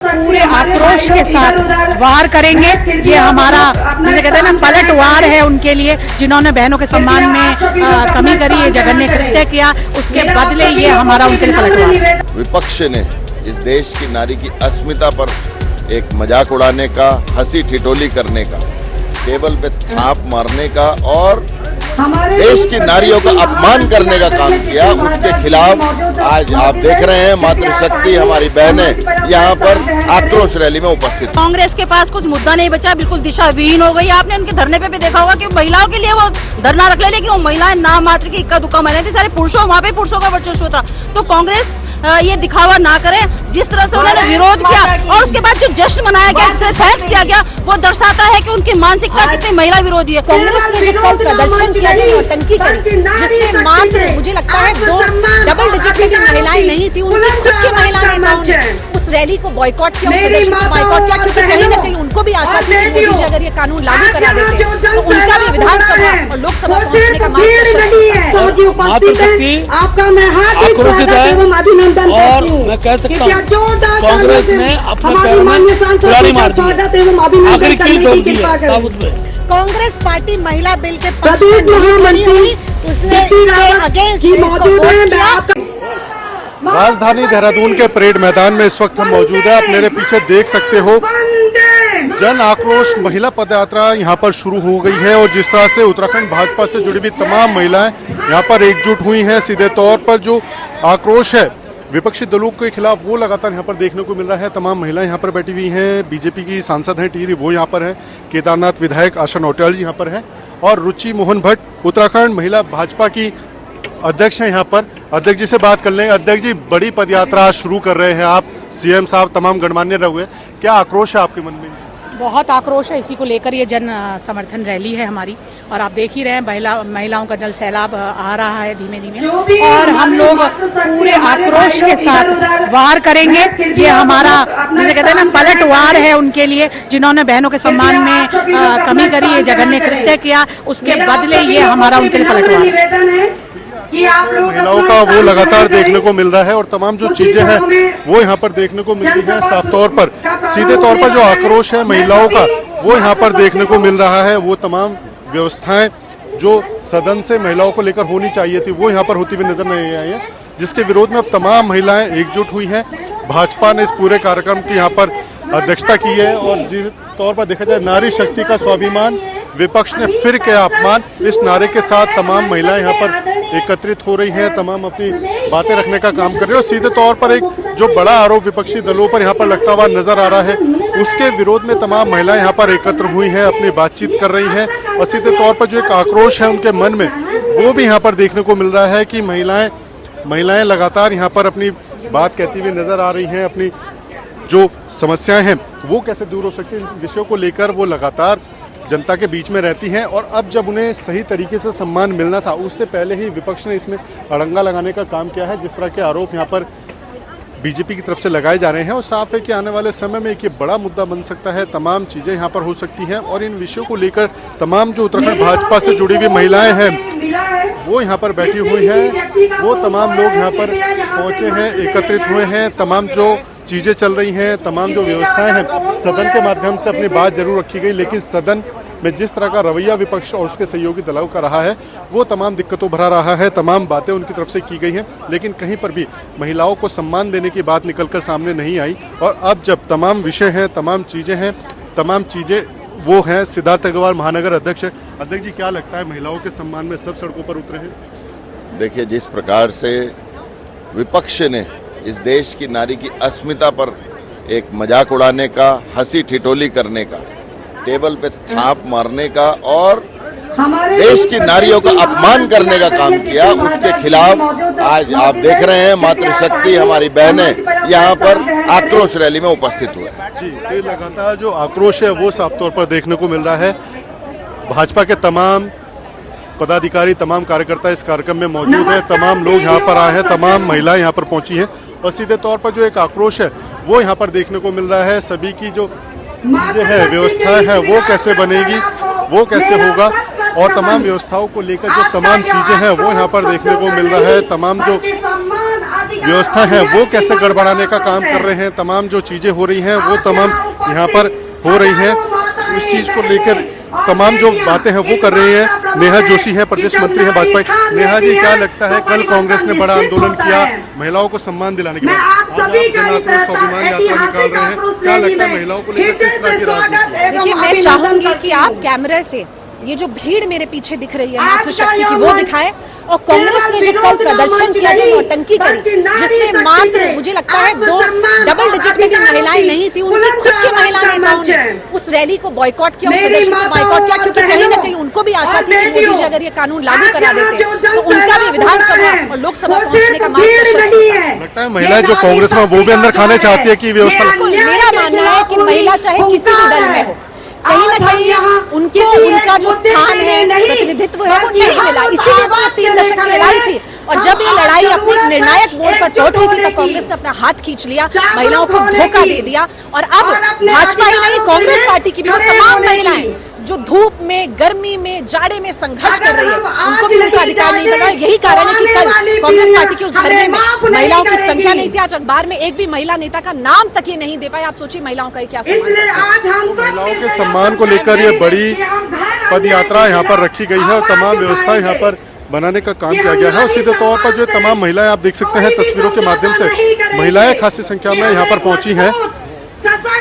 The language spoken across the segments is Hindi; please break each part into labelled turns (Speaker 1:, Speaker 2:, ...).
Speaker 1: पूरे आक्रोश के साथ वार करेंगे। ये हमारा जैसे कहते हैं ना पलटवार है उनके लिए, जिन्होंने बहनों के सम्मान में कमी करी, ये जघन्य कृत्य किया, उसके बदले ये हमारा उनके लिए पलटवार।
Speaker 2: विपक्ष ने इस देश की नारी की अस्मिता पर एक मजाक उड़ाने का, हंसी ठिठोली करने का, टेबल पे थाप मारने का और देश की नारियों का अपमान करने का काम किया। उसके खिलाफ आज आप देख रहे हैं मातृशक्ति हमारी बहनें यहाँ पर आक्रोश रैली में उपस्थित।
Speaker 3: कांग्रेस के पास कुछ मुद्दा नहीं बचा, बिल्कुल दिशा विहीन हो गई। आपने उनके धरने पे भी देखा होगा कि महिलाओं के लिए वो धरना रख ले, लेकिन वो महिलाएं नाम मात्र की इक्का दुक्का महिलाएं थी, सारे पुरुषों, वहाँ पे पुरुषों का वर्चस्व था। तो कांग्रेस ये दिखावा ना करे, जिस तरह से उन्होंने विरोध किया और उसके बाद जो जश्न मनाया गया, जिसे थैंक्स दिया गया, वो दर्शाता है कि उनकी मानसिकता कितनी महिला विरोधी है।
Speaker 4: कांग्रेस ने जो कल प्रदर्शन किया, जो नौटंकी करी, जिसमें मात्र मुझे लगता है 2 डबल डिजिट में भी महिलाएं नहीं थी, उनकी खुद की महिला नेताओं ने उस रैली को बॉयकॉट किया, उस प्रदर्शन को बॉयकॉट किया, क्योंकि कहीं न कहीं उनको भी आशा थी कि मोदी जी अगर ये कानून लागू करा देते तो उनका भी विधानसभा और लोकसभा पहुंचने का
Speaker 5: मातृशक्ति आक्रोशित है और मैं कह सकता हूँ कांग्रेस ने अपने पैर में कुल्हाड़ी मार दी है, आखिरी कील ठोक दी है ताबूत पे।
Speaker 3: कांग्रेस पार्टी महिला बिल के पक्ष में नहीं खड़ी हुई, उसने इसके अगेंस्ट इसको वोट किया।
Speaker 6: राजधानी देहरादून के परेड मैदान में इस वक्त हम मौजूद हैं। आप मेरे पीछे देख सकते हो जन आक्रोश महिला पदयात्रा यहाँ पर शुरू हो गई है और जिस तरह से उत्तराखंड भाजपा से जुड़ी हुई तमाम महिलाएं यहाँ पर एकजुट हुई हैं, सीधे तौर पर जो आक्रोश है विपक्षी दलों के खिलाफ वो लगातार यहाँ पर देखने को मिल रहा है। तमाम महिलाएं यहाँ पर बैठी हुई हैं, बीजेपी की सांसद हैं टिहरी, वो यहाँ पर है, केदारनाथ विधायक आशा नौटियाल जी यहाँ पर है और रुचि मोहन भट्ट उत्तराखंड महिला भाजपा की अध्यक्ष हैं यहाँ पर। अध्यक्ष जी से बात कर लेंगे। अध्यक्ष जी, बड़ी पदयात्रा शुरू कर रहे हैं आप, सीएम साहब तमाम गणमान्य रहे, क्या आक्रोश है आपके मन में?
Speaker 1: बहुत आक्रोश है, इसी को लेकर ये जन समर्थन रैली है हमारी और आप देख ही रहे हैं महिलाओं का जल सैलाब आ रहा है धीमे धीमे और हम लोग पूरे आक्रोश के साथ वार करेंगे। ये हमारा जैसे कहते हैं ना पलटवार है उनके लिए, जिन्होंने बहनों के सम्मान में कमी करी, ये जघन्य कृत्य किया, उसके बदले ये हमारा उनके लिए पलटवार।
Speaker 6: महिलाओं का वो लगातार देखने को मिल रहा है और तमाम जो चीजें हैं वो यहाँ पर देखने को मिल रही है। साफ तौर पर सीधे तौर पर जो आक्रोश है महिलाओं का वो यहाँ पर देखने को मिल रहा है। वो तमाम व्यवस्थाएं जो सदन से महिलाओं को लेकर होनी चाहिए थी वो यहाँ पर होती हुई नजर नहीं आई है, जिसके विरोध में अब तमाम महिलाएं एकजुट हुई हैं। भाजपा ने इस पूरे कार्यक्रम की यहाँ पर अध्यक्षता की है और जिस तौर पर देखा जाए नारी शक्ति का स्वाभिमान, विपक्ष ने फिर किया अपमान, इस नारे के साथ तमाम महिलाएं यहाँ पर एकत्रित हो रही हैं, तमाम अपनी बातें रखने का काम कर रही है और सीधे तौर पर एक जो बड़ा आरोप विपक्षी दलों पर यहाँ पर लगता हुआ नजर आ रहा है, उसके विरोध में तमाम महिलाएं यहाँ पर एकत्र हुई हैं, अपनी बातचीत कर रही हैं और सीधे तौर पर जो एक आक्रोश है उनके मन में वो भी यहाँ पर देखने को मिल रहा है कि महिलाएं लगातार यहाँ पर अपनी बात कहती हुई नजर आ रही हैं। अपनी जो समस्याएं हैं वो कैसे दूर हो सकती है, इन विषयों को लेकर वो लगातार जनता के बीच में रहती हैं और अब जब उन्हें सही तरीके से सम्मान मिलना था उससे पहले ही विपक्ष ने इसमें अड़ंगा लगाने का काम किया है। जिस तरह के आरोप यहाँ पर बीजेपी की तरफ से लगाए जा रहे हैं और साफ है कि आने वाले समय में एक ये बड़ा मुद्दा बन सकता है, तमाम चीजें यहाँ पर हो सकती हैं और इन विषयों को लेकर तमाम जो उत्तराखंड भाजपा से जुड़ी हुई महिलाएं हैं वो यहाँ पर बैठी हुई हैं, वो तमाम लोग यहाँ पर पहुंचे हैं, एकत्रित हुए हैं। तमाम जो चीजें चल रही हैं, तमाम जो व्यवस्थाएं हैं, सदन के माध्यम से अपनी बात जरूर रखी गई, लेकिन सदन में जिस तरह का रवैया विपक्ष और उसके सहयोगी दलों का रहा है वो तमाम दिक्कतों भरा रहा है। तमाम बातें उनकी तरफ से की गई हैं, लेकिन कहीं पर भी महिलाओं को सम्मान देने की बात निकलकर सामने नहीं आई और अब जब तमाम विषय हैं, तमाम चीजें वो हैं। सिद्धार्थ अग्रवाल महानगर अध्यक्ष है। अध्यक्ष जी, क्या लगता है महिलाओं के सम्मान में सब सड़कों पर उतरे हैं?
Speaker 2: देखिए, जिस प्रकार से विपक्ष ने इस देश की नारी की अस्मिता पर एक मजाक उड़ाने का, हंसी ठिठोली करने का, टेबल पे थाप मारने का और देश की नारियों का अपमान करने का काम किया, उसके खिलाफ आज आप देख रहे हैं मातृशक्ति हमारी बहनें यहाँ पर आक्रोश रैली में उपस्थित हुए।
Speaker 6: जी, तो लगातार जो आक्रोश है वो साफ तौर पर देखने को मिल रहा है। भाजपा के तमाम पदाधिकारी, तमाम कार्यकर्ता इस कार्यक्रम में मौजूद है, तमाम लोग यहाँ पर आए हैं, तमाम महिलाएं यहाँ पर पहुंची हैं और सीधे तौर पर जो एक आक्रोश है वो यहाँ पर देखने को मिल रहा है। सभी की जो चीजें है, व्यवस्थाएं है, वो कैसे बनेगी, वो कैसे होगा और तमाम व्यवस्थाओं को लेकर जो तमाम चीजें हैं वो यहाँ पर देखने को मिल रहा है। तमाम जो व्यवस्था है वो कैसे गड़बड़ाने का काम कर रहे हैं, तमाम जो चीजें हो रही हैं वो तमाम यहाँ पर हो रही हैं। इस चीज को लेकर तमाम जो बातें हैं वो कर रही हैं। नेहा जोशी है, प्रदेश मंत्री है भाजपा। नेहा जी, क्या लगता है कल कांग्रेस ने बड़ा आंदोलन किया महिलाओं को सम्मान दिलाने के लिए, आज आप स्वाभिमान यात्रा निकाल रहे हैं, क्या लगता है महिलाओं को लेकर किस तरह की राजनीति?
Speaker 4: देखिए, मैं चाहूंगी कि आप कैमरे से ये जो भीड़ मेरे पीछे दिख रही है मातृशक्ति की, वो दिखाएं। और कांग्रेस ने जो कल प्रदर्शन किया, जो नौटंकी करी, जिसमें मात्र मुझे लगता है 2 डबल डिजिट में भी महिलाएं नहीं थी, उनकी खुद की महिला नेताओं ने उस रैली को बॉयकॉट किया, उस प्रदर्शन को बॉयकॉट किया, क्योंकि कहीं न कहीं उनको भी आशा थी कि मोदी जी अगर ये कानून लागू करा देते तो उनका भी विधानसभा और लोकसभा पहुंचने का मार्ग प्रशस्त होता।
Speaker 6: लगता है महिलाएं जो कांग्रेस में वो भी अंदर खाने चाहती है कि व्यवस्था।
Speaker 4: मेरा मानना है कि महिला चाहे किसी भी दल में हो, कहीं न कहीं उनको उनका जो स्थान है, प्रतिनिधित्व है, वो नहीं मिला। इसीलिए वो 3 दशक की लड़ाई थी, और जब ये लड़ाई अपनी एक निर्णायक मोड़ पर पहुंची थी तो कांग्रेस ने अपना हाथ खींच लिया, महिलाओं को धोखा दे दिया। और अब भाजपा ही नहीं, कांग्रेस पार्टी की भी वो तमाम महिलाएं जो धूप में, गर्मी में, जाड़े में संघर्ष कर रही है, उनको भी उनका अधिकार नहीं मिल रहा। यही कारण है कि कल कांग्रेस पार्टी के उस धरने में महिलाओं की संख्या नहीं थी। आज अखबार में एक भी महिला नेता का नाम तक ये नहीं दे पाए। आप सोचिए महिलाओं का क्या सम्मान।
Speaker 6: महिलाओं के सम्मान को लेकर ये बड़ी पद यात्रा यहाँ पर रखी गई है और तमाम व्यवस्था यहाँ पर बनाने का काम किया गया है। और सीधे तौर पर जो तमाम महिलाएं आप देख सकते हैं तस्वीरों के माध्यम से, महिलाएं खासी संख्या में यहाँ पर पहुंची हैं।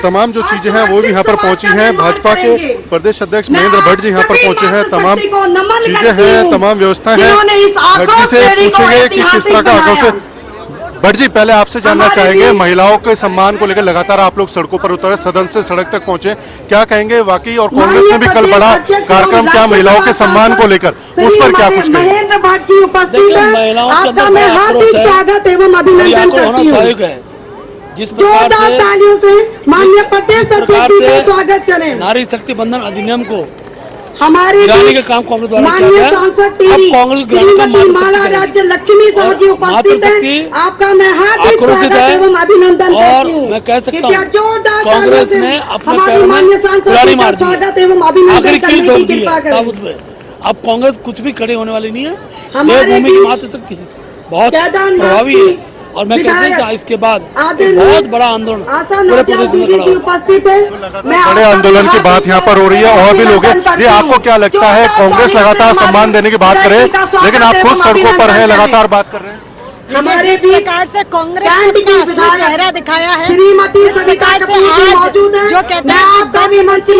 Speaker 6: तमाम जो चीजें हैं वो भी यहाँ पर पहुंची हैं। भाजपा के प्रदेश अध्यक्ष महेंद्र भट्ट जी यहाँ पर पहुंचे हैं। तमाम चीजें हैं, तमाम व्यवस्था है। भट्ट जी से पूछेंगे कि किस तरह का आक्रोश है। भट्ट जी, पहले आपसे जानना चाहेंगे, महिलाओं के सम्मान को लेकर लगातार आप लोग सड़कों पर उतरे, सदन से सड़क तक पहुंचे, क्या कहेंगे वाकई? और कांग्रेस ने भी कल बड़ा कार्यक्रम किया महिलाओं के सम्मान को लेकर, उस पर क्या कुछ कहेंगे?
Speaker 5: देखिए, महिलाओं के अंदर बड़ा आक्रोश है, होना स्वाभाविक है। जिस प्रकार से नारी शक्ति बंधन अधिनियम को गिराने का काम कांग्रेस द्वारा किया गया, अब कांग्रेस गिराने का मातृशक्ति आक्रोशित है। और मैं कह सकता हूँ कांग्रेस ने अपने पैर में कुल्हाड़ी मार दी है, आखिरी कील ठोक दी है ताबूत में। अब कांग्रेस कुछ भी खड़े होने वाली नहीं है। देवभूमि की मातृशक्ति बहुत प्रभावी है, और मैं कहता हूँ इसके बाद एक बहुत बड़ा आंदोलन पूरे प्रदेश में खड़ा होगा।
Speaker 6: बड़े आंदोलन की बात यहाँ पर हो रही है और भी लोग हैं। ये आपको क्या लगता है, कांग्रेस लगातार सम्मान देने की बात करे, लेकिन आप खुद सड़कों पर हैं, लगातार बात कर रहे हैं।
Speaker 3: हमारे जिस प्रकार से कांग्रेस ने अपना असली चेहरा दिखाया है, इस प्रकार से आज जो कहते हैं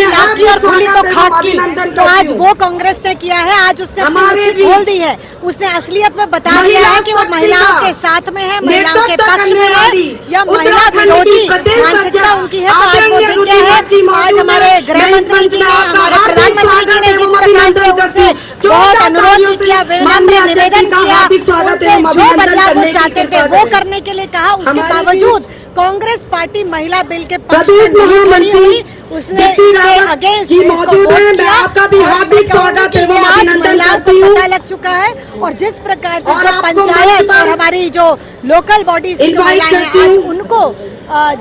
Speaker 3: राख की और खुली तो खाक की, तो आज वो कांग्रेस ने किया है। आज उसने अपनी मुट्ठी खोल दी है, उसने असलियत में बता दिया है कि वो महिलाओं के साथ में है, महिलाओं के पक्ष में है, या महिला विरोधी मानसिकता उनकी है। तो आज वो दिन क्या है, आज हमारे गृह मंत्री जी ने, हमारे प्रधानमंत्री जी ने जिस प्रकार से उनसे बहुत अनुरोध भी किया, विनम्र निवेदन किया, उनसे जो बदलाव वो चाहते थे वो करने के लिए कहा, उसके बावजूद कांग्रेस पार्टी महिला बिल के पक्ष में नहीं खड़ी हुई, उसने इसके अगेंस्ट इसको वोट किया। आज महिलाओं को पता लग चुका है, और जिस प्रकार से जो पंचायत और हमारी जो लोकल बॉडीज की जो महिलाएं हैं, आज उनको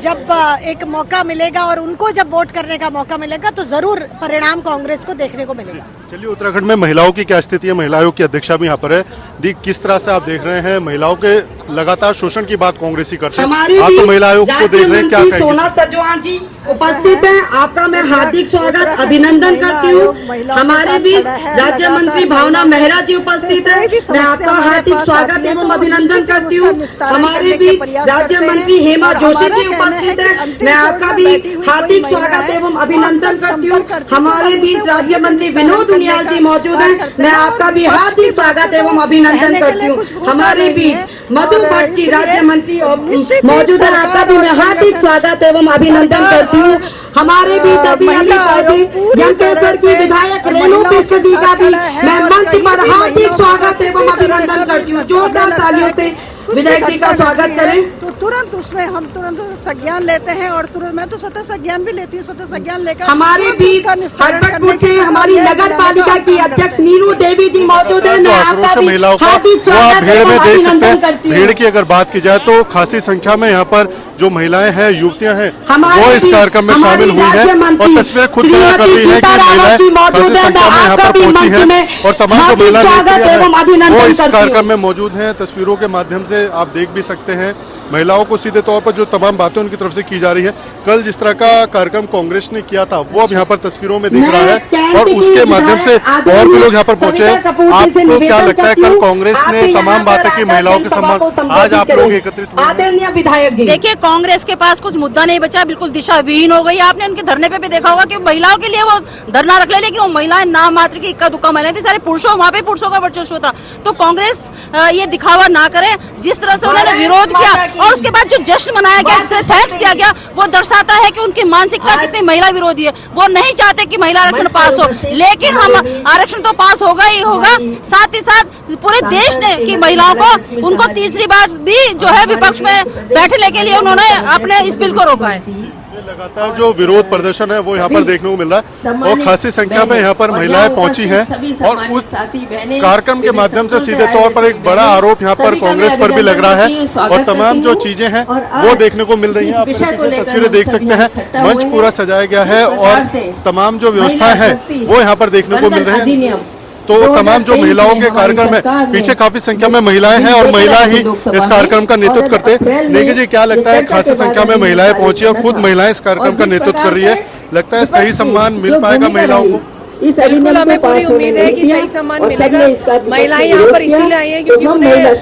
Speaker 3: जब एक मौका मिलेगा और उनको जब वोट करने का मौका मिलेगा तो जरूर परिणाम कांग्रेस को देखने को मिलेगा।
Speaker 6: चलिए, उत्तराखंड में महिलाओं की क्या स्थिति है, महिलाओं की अध्यक्षा भी यहाँ पर है। दी, किस तरह से आप देख रहे हैं महिलाओं के लगातार शोषण की बात कांग्रेस ही करते हैं, आप तो महिला आयोग को देख रहे हैं, क्या कहेंगे?
Speaker 7: सोना सजवान जी उपस्थित है, आपका मैं हार्दिक स्वागत अभिनंदन करती हूँ। हमारे भी राज्य मंत्री भावना मेहरा जी उपस्थित है, मैं आपका हार्दिक स्वागत एवं अभिनंदन करती हूँ। हमारे भी राज्य मंत्री हेमा जोशी जी उपस्थित है, मैं आपका भी हार्दिक स्वागत एवं अभिनंदन करती हूँ। हमारे भी राज्य मंत्री विनोद उनियाल जी मौजूद है, मैं आपका भी हार्दिक स्वागत एवं अभिनंदन करती हूँ। हमारे भी मधु भट्ट जी राज्य मंत्री मौजूद है, आपका भी मैं हार्दिक स्वागत एवं अभिनंदन करती हूँ। हमारे भी यंकेश्वर की विधायक रेणु कृष्ण जी का भी मैं मंच पर हार्दिक स्वागत एवं अभिनंदन करती हूँ। जोरदार तालियों से विधायक जी का स्वागत करें।
Speaker 8: तुरंत उसमें हम तुरंत संज्ञान लेते हैं और तुरंत मैं तो स्वतः संज्ञान भी लेती हूँ, स्वतः संज्ञान लेकर
Speaker 7: हमारे बीच हरपटपुर से हमारी नगर पालिका की अध्यक्ष नीरू देवी जी मौजूद है।
Speaker 6: जो आक्रोश है महिलाओं का वो आप भीड़ में देख सकते हैं। भीड़ की अगर बात की जाए तो खासी संख्या में यहाँ पर जो महिलाएं हैं, युवतियां हैं, वो इस कार्यक्रम में शामिल हुई हैं और तस्वीरें खुद बयां करती है कि महिलाएं खासी संख्या में यहाँ पर पहुंची हैं और तमाम जो महिला नेत्रियां हैं वो इस कार्यक्रम में मौजूद हैं। तस्वीरों के माध्यम से आप देख भी सकते हैं महिलाओं को सीधे तौर पर जो तमाम बातें उनकी तरफ से की जा रही है। कल जिस तरह का कार्यक्रम कांग्रेस ने किया था वो अब यहाँ पर तस्वीरों में दिख रहा है और उसके माध्यम से और भी लोग यहाँ पर पहुंचे हैं। आपको क्या लगता है कल कांग्रेस ने तमाम बातें की महिलाओं के सम्मान, आज आप लोग एकत्रित हुए?
Speaker 7: आदरणीय विधायक जी,
Speaker 3: देखिए कांग्रेस के पास कुछ मुद्दा नहीं बचा, बिल्कुल दिशा विहीन हो गई। आपने उनके धरने पे भी देखा होगा कि महिलाओं के लिए वो धरना रख ले, लेकिन वो महिलाएं नाम मात्र की इक्का दुक्का महिलाएं थी, सारे पुरुषों वहाँ पे पुरुषों का वर्चस्व था। तो कांग्रेस ये दिखावा ना करे, जिस तरह से उन्होंने विरोध किया और उसके बाद जो जश्न मनाया गया, जिसे थैंक्स दिया गया, वो दर्शाता है कि उनकी मानसिकता कितनी महिला विरोधी है। वो नहीं चाहते कि महिला आरक्षण पास हो, लेकिन हम आरक्षण तो पास होगा ही होगा। साथ ही साथ पूरे देश ने कि महिलाओं को उनको तीसरी बार भी जो है विपक्ष में बैठने के लिए उन्होंने अपने इस बिल को रोका है।
Speaker 6: लगातार जो विरोध प्रदर्शन है वो यहाँ पर देखने को मिल रहा है और खासी संख्या में यहाँ पर महिलाएं पहुंची हैं और उस कार्यक्रम के माध्यम से सीधे तौर पर एक बड़ा आरोप यहाँ पर कांग्रेस पर भी लग रहा है और तमाम जो चीजें हैं वो देखने को मिल रही हैं। आप तस्वीरें देख सकते हैं, मंच पूरा सजाया गया है और तमाम जो व्यवस्थाएं हैं वो यहाँ पर देखने को मिल रही है। तो तमाम जो महिलाओं के कार्यक्रम है, पीछे काफी संख्या में महिलाएं हैं और महिला ही इस कार्यक्रम का नेतृत्व करते हैं। नेगी जी, क्या लगता है खासी संख्या में महिलाएं पहुंची और खुद महिलाएं इस कार्यक्रम का नेतृत्व कर रही है, लगता है सही सम्मान मिल पाएगा महिलाओं को?
Speaker 4: बिल्कुल, हमें पूरी उम्मीद है कि सही सम्मान मिलेगा। महिलाएं यहाँ पर इसीलिए आई हैं क्योंकि उन्हें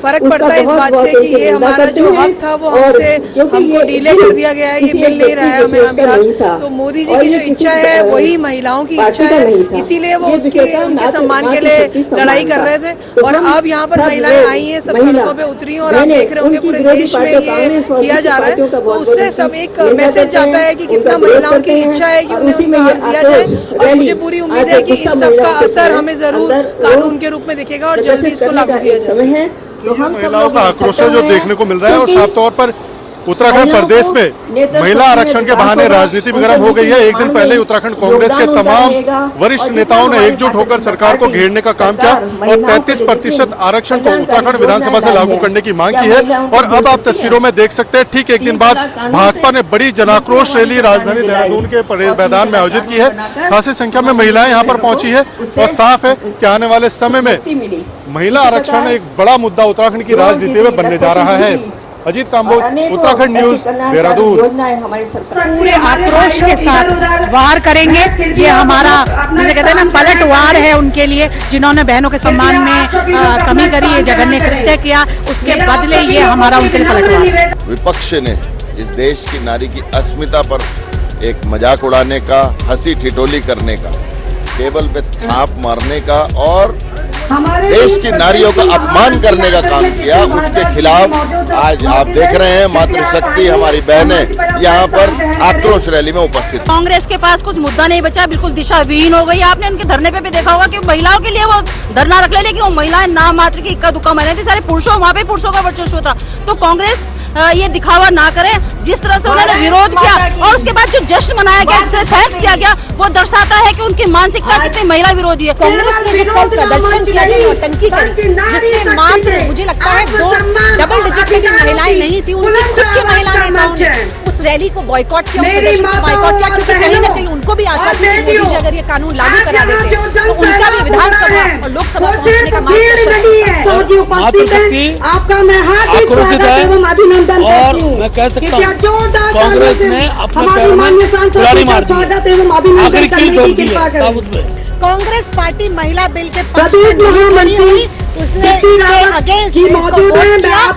Speaker 4: फर्क पड़ता है इस बात से कि ये हमारा जो हक था वो हमको डिले कर दिया गया है, ये मिल नहीं रहा है हमें अभी हक। तो मोदी जी की जो इच्छा है वही महिलाओं की इच्छा है, इसीलिए वो उनके सम्मान के लिए लड़ाई कर रहे थे। और अब यहाँ पर महिलाएं आई हैं, सब सड़कों पे उतरी हैं और आप देख रहे होंगे पूरे देश में ये किया जा रहा है। तो उससे सब एक मैसेज जाता है कि कितना महिलाओं की इच्छा है कि उन्हें उनका हक दिया जाए। और मुझे पूरी उम्मीद है कि इन सब का असर हमें जरूर कानून के रूप में दिखेगा और जल्दी इसको लागू किया जाए।
Speaker 6: महिलाओं का आक्रोश जो देखने को मिल रहा है और साफ तौर पर उत्तराखंड प्रदेश में महिला आरक्षण के बहाने राजनीति भी गर्म हो गई है। एक दिन पहले उत्तराखंड कांग्रेस के तमाम वरिष्ठ नेताओं ने एकजुट होकर सरकार को घेरने का काम किया और 33% आरक्षण को उत्तराखंड विधानसभा से लागू करने की मांग की है। और अब आप तस्वीरों में देख सकते हैं, ठीक एक दिन बाद भाजपा ने बड़ी जनाक्रोश रैली राजधानी देहरादून के परेड मैदान में आयोजित की है। खासी संख्या में महिलाएं यहाँ पर पहुंची है और साफ है कि आने वाले समय में महिला आरक्षण एक बड़ा मुद्दा उत्तराखंड की राजनीति में बनने जा रहा है। अजीत काम्बोज, उत्तराखंड न्यूज, देहरादून।
Speaker 1: पूरे आक्रोश के साथ वार करेंगे, ये हमारा जैसे कहते हैं ना पलटवार है उनके लिए, जिन्होंने बहनों के सम्मान में कमी करी है, जघन्य कृत्य किया, उसके बदले ये हमारा उनके लिए पलटवार।
Speaker 2: विपक्ष ने इस देश की नारी की अस्मिता पर एक मजाक उड़ाने का, हंसी ठिठोली करने का, टेबल पे थाप मारने का और देश की नारियों का अपमान करने का काम किया। उसके खिलाफ आज आप देख रहे हैं मातृशक्ति हमारी बहनें यहाँ पर आक्रोश रैली में उपस्थित।
Speaker 3: कांग्रेस के पास कुछ मुद्दा नहीं बचा, बिल्कुल दिशा विहीन हो गई। आपने उनके धरने पे भी देखा होगा कि महिलाओं के लिए वो धरना रख ले, लेकिन वो महिलाएं नाम मात्र की इक्का दुक्का महिलाएं थी, सारे पुरुषों वहाँ पे पुरुषों का वर्चस्व था। तो कांग्रेस ये दिखावा ना करे, जिस तरह से उन्होंने विरोध किया और उसके बाद जो जश्न मनाया गया, जिसे थैंक्स दिया गया, वो दर्शाता है कि उनकी मानसिकता कितनी महिला विरोधी है।
Speaker 4: कांग्रेस ने जो कल प्रदर्शन किया, जो नौटंकी करी, जिसमें मात्र मुझे लगता है 2 डबल डिजिट में भी महिलाएं नहीं थी, उनकी खुद की महिला नेताओं ने उस रैली को बॉयकॉट किया, उस प्रदर्शन को बॉयकॉट किया, क्योंकि कहीं न कहीं उनको भी आशा थी कि मोदी जी अगर ये कानून लागू करा देते तो उनका भी विधानसभा और लोकसभा पहुंचने का
Speaker 5: आपका मैं आक्रोशित है और मैं कह सकता हूँ कांग्रेस ने अपने पैर में कुल्हाड़ी मार दी, आखिरी कील ठोक दी है ताबूत में।
Speaker 8: कांग्रेस पार्टी महिला बिल के पक्ष में नहीं खड़ी हुई, उसने इसके अगेंस्ट इसको वोट किया।